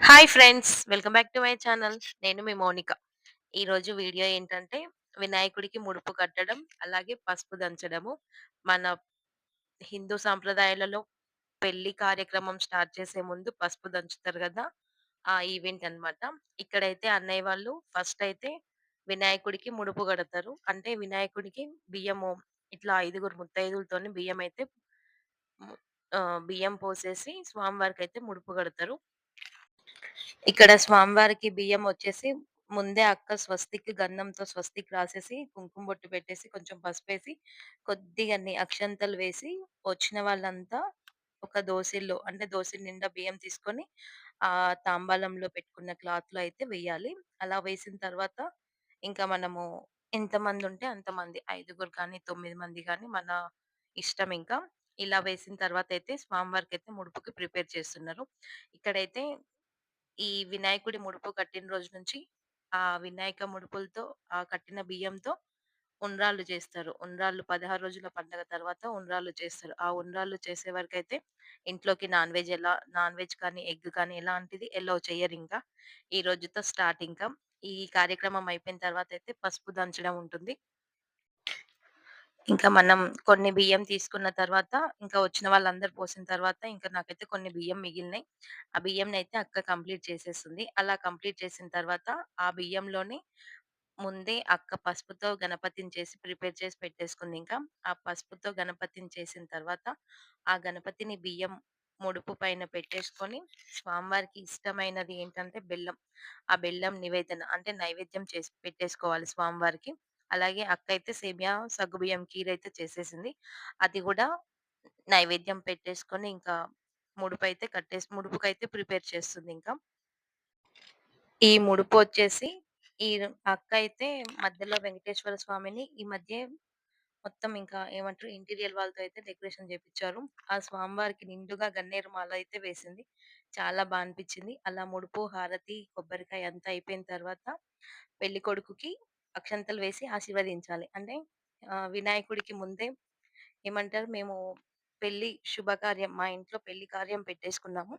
Hi friends! Welcome back to my channel. నేను మీ మౌనిక. ఈరోజు video ఏంటంటే వినాయకుడికి ముడుపు కట్టడం, అలాగే పసుపు దంచడము. మన హిందూ సాంప్రదాయాలలో పెళ్లి కార్యక్రమం స్టార్ట్ చేసే ముందు పసుపు దంచుతారు గదా! ఆ ఈవెంట్ అన్నమాట. ఇక్కడైతే అన్నయ్య వాళ్ళు ఫస్ట్ అయితే వినాయకుడికి ముడుపు కడతారు. అంటే వినాయకుడికి బియ్యము ఇట్లా ఐదుగురు ముత్తైదులతోని ము బియ్యం పోసేసి స్వామివారికైతే ముడుపు కడతారు. ఇక్కడ స్వామివారికి బియ్యమొచ్చేసి ముందే అక్క స్వస్తికి గంధంతో స్వస్తిక్ రాసేసి, కుంకుమ బొట్టు పెట్టేసి, కొంచెం పసుపేసి, కొద్దిగన్ని అక్షంతలు వేసి, వచ్చిన వాళ్ళంతా ఒక దోసిల్లో అంటే దోసిల నిండా బియ్యం తీసుకొని, తాంబాలంలో పెట్టుకున్న క్లాత్‌లో అయితే వెయ్యాలి. అలా వేసిన తర్వాత ఇంకా మనము ఎంతమందుంటే అంతమంది 5గురు కానీ, 9 మంది గానీ మన ఇష్టం ఇంకా. ఇలా వేసిన తర్వాతయితే స్వామివారికైతే ముడుపుకి ప్రిపేర్ చేస్తున్నారు. ఇక్కడైతే ఈ వినాయకుడి ముడుపు కట్టిన రోజు నుంచి, ఆ వినాయక ముడుపులతో, ఆ కట్టిన బియ్యంతో ఉండ్రాళ్ళు చేస్తారు. ఉండ్రాళ్ళు 16 రోజుల పండగ తర్వాత ఉండ్రాళ్ళు చేస్తారు. ఆ ఉండ్రాళ్ళు చేసే వరకైతే ఇంట్లోకి నాన్ వెజ్ కానీ, ఎగ్ కానీ ఎలాంటిది ఎలో చెయ్యరింకా. ఈ రోజుతో స్టార్ట్ ఇంకా. ఈ కార్యక్రమం అయిపోయిన తర్వాతయితే పసుపు దంచడం ఉంటుంది. ఇంకా మనం కొన్ని బియ్యం తీసుకున్న తర్వాత, ఇంకా వచ్చిన వాళ్ళందరూ పోసిన తర్వాత, ఇంకా నాకైతే కొన్ని బియ్యం మిగిలినాయి. ఆ బియ్యంనైతే అక్క కంప్లీట్ చేసేస్తుంది. అలా కంప్లీట్ చేసిన తర్వాత, ఆ బియ్యంలోనే ముందే అక్క పసుపుతో గణపతిని చేసి ప్రిపేర్ చేసి పెట్టేసుకుందింకా. ఆ పసుపుతో గణపతిని చేసిన తర్వాత, ఆ గణపతిని బియ్యం ముడుపు పైన పెట్టేసుకొని, స్వామివారికి ఇష్టమైనది ఏంటంటే బెల్లం. ఆ బెల్లం నివేదన అంటే నైవేద్యం చేసి పెట్టేసుకోవాలి స్వామివారికి. అలాగే అక్కయితే సేమియా, సగ్గుబియ్యం కీరైతే చేసేసింది. అది గూడా నైవేద్యం పెట్టేసుకొని, ఇంకా ముడుపుకైతే ప్రిపేర్ చేస్తుందింకా. ఈ ముడుపొచ్చేసి ఈ అక్క అయితే మధ్యలో వెంకటేశ్వర స్వామిని ఈ మధ్య మొత్తం ఇంకా ఏమంటారు ఇంటీరియర్ వాళ్ళతో అయితే డెకరేషన్ చేపిచ్చారు. ఆ స్వామివారికి నిండుగా గన్నేరు మాల అయితే వేసింది. చాలా అనిపిచ్చింది. అలా ముడుపు, హారతి, కొబ్బరికాయ అంతా అయిపోయిన తర్వాత పెళ్ళికొడుకుకి అక్షంతలు వేసి ఆశీర్వదించాలి. అంటే వినాయకుడికి ముందే ఏమంటారు మేము మా ఇంట్లో పెళ్లి కార్యం పెట్టేసుకున్నాము.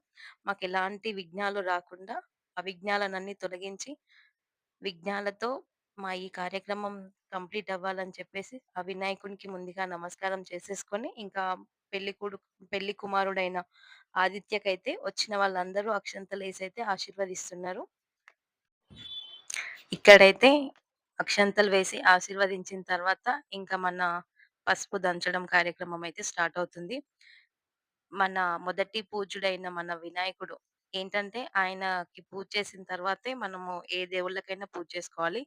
మాకెలాంటి విఘ్నాలు రాకుండా, ఆ విఘ్నాలనన్నీ తొలగించి, విఘ్నాలతో మా ఈ కార్యక్రమం కంప్లీట్ అవ్వాలని చెప్పేసి, ఆ వినాయకునికి ముందుగా నమస్కారం చేసేసుకొని, ఇంకా పెళ్లి కొడుకు పెళ్లి కుమారుడైన ఆదిత్యకైతే వచ్చిన వాళ్ళందరూ అక్షంతలేసైతే ఆశీర్వదిస్తున్నారు. ఇక్కడైతే అక్షంతలు వేసి ఆశీర్వదించిన తర్వాత, ఇంకా మన పసుపు దంచడం కార్యక్రమం అయితే స్టార్ట్ అవుతుంది. మన మొదటి పూజ్యుడైన మన వినాయకుడు ఏంటంటే, ఆయనకి పూజ చేసిన తర్వాతే మనము ఏ దేవుళ్ళకైనా పూజ చేసుకోవాలి.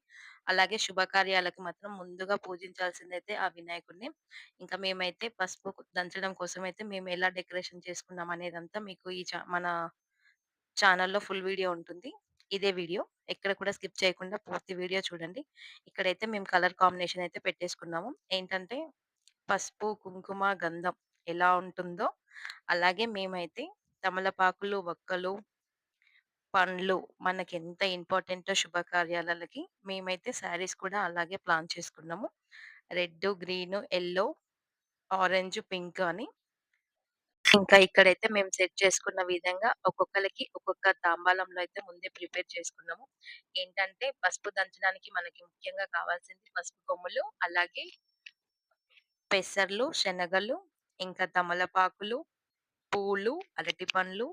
అలాగే శుభకార్యాలకు మాత్రం ముందుగా పూజించాల్సిందైతే ఆ వినాయకుడిని. ఇంకా మేమైతే పసుపు దంచడం కోసమైతే మేము ఎలా డెకరేషన్ చేసుకున్నాం అనేదంతా మీకు మన ఛానెల్‌లో ఫుల్ వీడియో ఉంటుంది. ఇదే వీడియో. ఎక్కడ కూడా స్కిప్ చేయకుండా పూర్తి వీడియో చూడండి. ఇక్కడైతే మేము కలర్ కాంబినేషన్ అయితే పెట్టేసుకున్నాము. ఏంటంటే పసుపు, కుంకుమ, గంధం ఎలా ఉంటుందో అలాగే మేమైతే తమలపాకులు, వక్కలు, పండ్లు మనకెంత ఇంపార్టెంటో శుభకార్యాలలకి మేమైతే శారీస్ కూడా అలాగే ప్లాన్ చేసుకున్నాము. Red, green, yellow, orange, pink అని. ఇంకా ఇక్కడైతే మేము సెట్ చేసుకున్న విధంగా ఒక్కొక్కళ్ళకి ఒక్కొక్క తాంబాలంలో అయితే ముందే ప్రిపేర్ చేసుకున్నాము. ఏంటంటే పసుపు దంచడానికి మనకి ముఖ్యంగా కావాల్సింది పసుపు కొమ్ములు, అలాగే పెసర్లు, శనగలు, ఇంకా తమలపాకులు, పూలు, అరటి పండ్లు,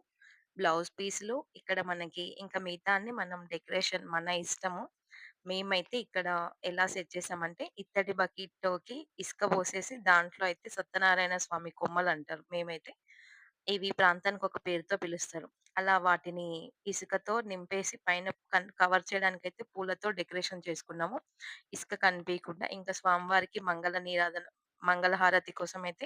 బ్లౌజ్ పీసులు ఇక్కడ మనకి ఇంకా మిగతా అన్ని మనం డెకరేషన్ మన ఇష్టము. మేమైతే ఇక్కడ ఎలా సెట్ చేసామంటే ఇత్తడి బకెట్‌లోకి ఇసుక పోసేసి దాంట్లో అయితే సత్యనారాయణ స్వామి కొమ్మలంటారు. మేమైతే ఇవి ప్రాంతానికి ఒక పేరుతో పిలుస్తారు. అలా వాటిని ఇసుకతో నింపేసి పైన కవర్ చేయడానికైతే పూలతో డెకరేషన్ చేసుకున్నాము. ఇసుక కనిపియకుండా. ఇంకా స్వామివారికి మంగళహారతి కోసమైతే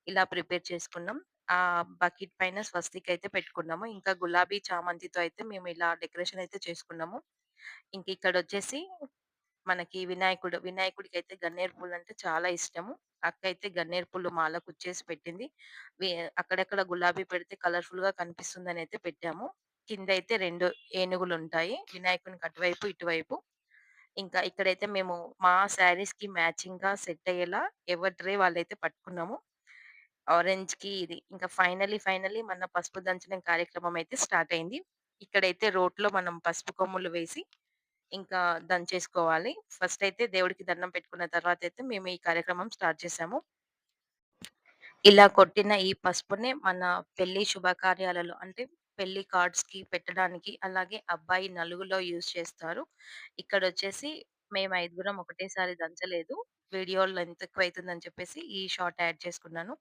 ఇలా ప్రిపేర్ చేసుకున్నాం. ఆ బకెట్ పైన స్వస్తిక్ అయితే పెట్టుకున్నాము. ఇంకా గులాబీ చామంతితో అయితే మేము ఇలా డెకరేషన్ అయితే చేసుకున్నాము. ఇంక ఇక్కడొచ్చేసి మనకి వినాయకుడికైతే గన్నేరు పూలంటే చాలా ఇష్టము. అక్క అయితే గన్నేరు పూలు మాల కుచ్చేసి పెట్టింది. వి అక్కడక్కడ గులాబీ పెడితే కలర్‌ఫుల్‌గా కనిపిస్తుందనైతే పెట్టాము. కిందయితే 2 ఏనుగులుంటాయి. వినాయకునికి అటువైపు, ఇటువైపు. ఇంకా ఇక్కడైతే మేము మా శారీస్‌కి మ్యాచింగ్‌గా సెట్ అయ్యేలా ఎవరి ట్రే వాళ్ళైతే పట్టుకున్నాము. ఆరెంజ్‌కి ఇది. ఇంకా ఫైనల్లీ మన పసుపు దంచడం కార్యక్రమం అయితే స్టార్ట్ అయింది. ఇక్కడైతే రోట్లో మనం పసుపు కొమ్ములు వేసి, ఇంకా దంచేసుకోవాలి. ఫస్ట్ అయితే దేవుడికి దండం పెట్టుకున్న తర్వాతయితే మేము ఈ కార్యక్రమం స్టార్ట్ చేసాము. ఇలా కొట్టిన ఈ పసుపునే మన పెళ్లి శుభకార్యాలలో అంటే పెళ్లి కార్డ్స్‌కి పెట్టడానికి, అలాగే అబ్బాయి నలుగులో యూజ్ చేస్తారు. ఇక్కడొచ్చేసి మేము ఐదుగురం ఒకటేసారి దంచలేదు. వీడియో లెంత్ ఎక్కువైతుందని చెప్పేసి ఈ షార్ట్ యాడ్ చేసుకున్నాను.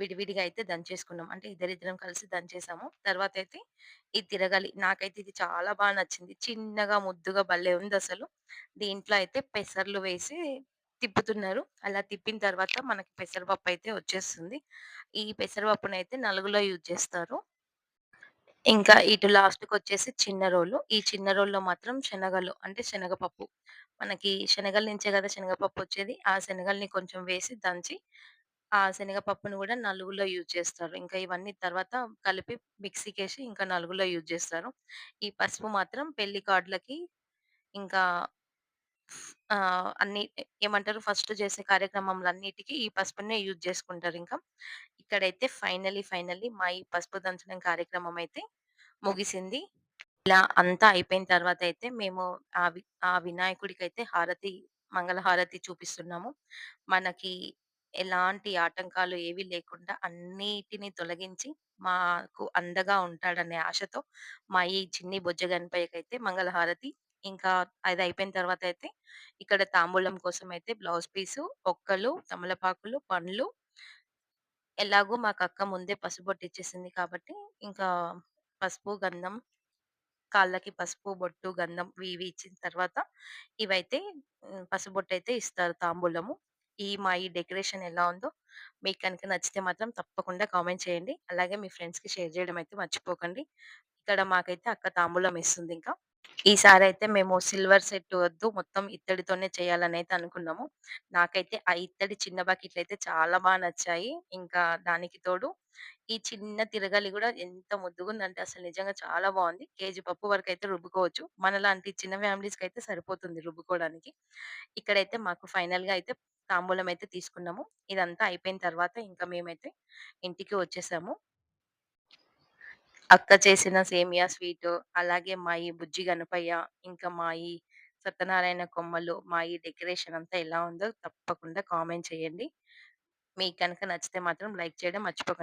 విడివిడిగా అయితే దంచేసుకున్నాం. అంటే ఇద్దరిద్దరం కలిసి దంచేసాము. తర్వాతయితే ఈ తిరగలి నాకైతే ఇది చాలా నచ్చింది. చిన్నగా ముద్దుగా భలే ఉందసలు. దీంట్లో అయితే పెసర్లు వేసి తిప్పుతున్నారు. అలా తిప్పిన తర్వాత మనకి పెసరపప్పయితే వచ్చేస్తుంది. ఈ పెసరపప్పునైతే నలుగులో యూజ్ చేస్తారు. ఇంకా ఇటు లాస్ట్‌కొచ్చేసి చిన్న రోలు. ఈ చిన్న రోల్లో మాత్రం శనగలు అంటే శనగపప్పు. మనకి శనగల నుంచే గదా శనగపప్పొచ్చేది. ఆ శనగల్ని కొంచెం వేసి దంచి, ఆ శనగపప్పును గూడా నలుగులో యూజ్ చేస్తారు. ఇంకా ఇవన్నీ తర్వాత కలిపి మిక్సీకేసి ఇంకా నలుగులో యూజ్ చేస్తారు. ఈ పసుపు మాత్రం పెళ్లి కార్డులకి ఇంకా అన్ని ఏమంటారు ఫస్ట్ చేసే కార్యక్రమంలన్నిటికి ఈ పసుపునే యూజ్ చేసుకుంటారింక. ఇక్కడైతే ఫైనల్లీ మా ఈ పసుపు దంచడం కార్యక్రమం అయితే ముగిసింది. ఇలా అంతా అయిపోయిన తర్వాతయితే మేము ఆ వి ఆ వినాయకుడికైతే మంగళహారతి చూపిస్తున్నాము. మనకి ఎలాంటి ఆటంకాలు ఏవి లేకుండా అన్నిటిని తొలగించి మాకు అండగా ఉంటాడనే ఆశతో మా ఈ చిన్ని బొజ్జ గణపయ్యకైతే మంగళహారతి. ఇంకా అదయిపోయిన తర్వాతయితే ఇక్కడ తాంబూలం కోసమయితే బ్లౌజ్ పీసు, ఒక్కలు, తమలపాకులు, పండ్లు ఎలాగో మాకక్క ముందే పసుబొట్టిచ్చేసింది కాబట్టి ఇంకా పసుపు, గంధం కాళ్ళకి పసుపు, బొట్టు, గంధం ఇవి ఇచ్చిన తర్వాత ఇవైతే పసుబొట్టయితే ఇస్తారు తాంబూలము. మా ఈ డెకరేషన్ ఎలా ఉందో మీకు కనుక నచ్చితే మాత్రం తప్పకుండా కామెంట్ చేయండి. అలాగే మీ ఫ్రెండ్స్‌కి షేర్ చేయడం అయితే మర్చిపోకండి. ఇక్కడ మాకైతే అక్క తాంబూలం ఇస్తుందింక. ఈసారైతే మేము సిల్వర్ సెట్ వద్దు. మొత్తం ఇత్తడితోనే చేయాలనైతే అనుకున్నాము. నాకైతే ఆ ఇత్తడి చిన్న బకెట్లయితే చాలా నచ్చాయి. ఇంకా దానికి తోడు ఈ చిన్న తిరగలి గూడా ఎంత ముద్దుగుందంటే అసలు నిజంగా చాలా బావుంది. కేజీ పప్పు వరకైతే రుబ్బుకోవచ్చు. మనలాంటి చిన్న ఫ్యామిలీస్‌కైతే సరిపోతుంది రుబ్బుకోవడానికి. ఇక్కడైతే మాకు ఫైనల్‌గా అయితే తాంబూలం అయితే తీసుకున్నాము. ఇదంతా అయిపోయిన తర్వాత ఇంకా మేమైతే ఇంటికి వచ్చేసాము. అక్క చేసిన సేమియా స్వీటు, అలాగే మా ఈ బుజ్జి గణపయ్య, ఇంకా మా ఈ సత్యనారాయణ కొమ్మలు, మా ఈ డెకరేషన్ అంతా ఎలా ఉందో తప్పకుండా కామెంట్ చేయండి. మీకు గనక నచ్చితే మాత్రం లైక్ చేయడం మర్చిపోకండి.